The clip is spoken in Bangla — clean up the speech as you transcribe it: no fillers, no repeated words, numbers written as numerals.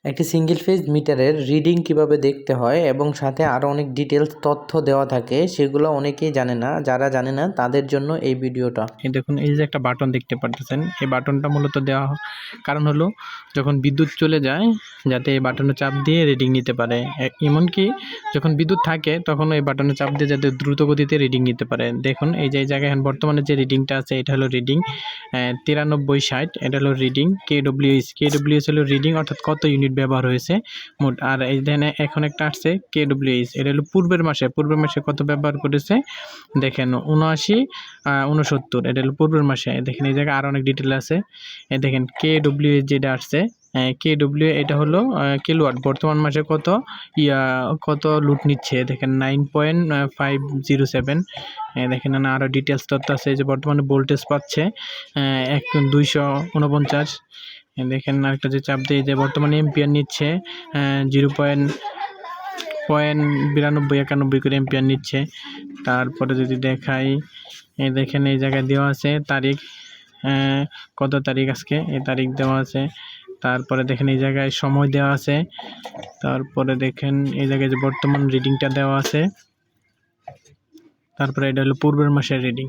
একটি সিঙ্গেল ফেজ মিটারের রিডিং কিভাবে দেখতে হয় এবং সাথে আরও অনেক ডিটেলস তথ্য দেওয়া থাকে, সেগুলো অনেকেই জানে না। যারা জানে না তাদের জন্য এই ভিডিওটা। এই দেখুন, এই যে একটা বাটন দেখতে পারতেছেন, এই বাটনটা মূলত দেওয়া কারণ হলো যখন বিদ্যুৎ চলে যায় যাতে এই বাটনে চাপ দিয়ে রিডিং নিতে পারে। এমনকি যখন বিদ্যুৎ থাকে তখন এই বাটনে চাপ দিয়ে যাতে দ্রুত গতিতে রিডিং নিতে পারে। দেখুন এই যে এই জায়গায় এখন বর্তমানে যে রিডিংটা আছে এটা হলো রিডিং 9360। এটা হলো রিডিং কেডব্লিউএস হলো রিডিং, অর্থাৎ কত ইউনিট ব্যবহার হয়েছে মোট। আর এই ধানে এখন একটা আসছে কেডব্লিউএস, এটা হলো পূর্বের মাসে কত ব্যবহার করেছে। দেখেন 79 69, এটা হলো পূর্বের মাসে। দেখেন এই জায়গায় আরও অনেক ডিটেল আছে। দেখেন কেডব্লিউএস যেটা আসছে, কেডব্লিউ এটা হলো কিলোওয়াট, বর্তমান মাসে কত লুট নিচ্ছে। দেখেন 9.507। দেখেন না আরও ডিটেলস তথ্য আছে যে বর্তমানে ভোল্টেজ পাচ্ছে 249। দেখেন আরেকটা যে চাপ দিয়ে যে বর্তমানে এম্পিয়ার নিচ্ছে 0.9291 করে এম্পিয়ার নিচ্ছে। তারপরে যদি দেখাই, দেখেন এই জায়গায় দেওয়া আছে তারিখ, কত তারিখ আজকে, এই তারিখ দেওয়া আছে। তারপরে দেখেন এই জায়গায় সময় দেওয়া আছে। তারপরে দেখেন এই জায়গায় যে বর্তমান রিডিংটা দেওয়া আছে। তারপরে এটা হলো পূর্বের মাসের রিডিং।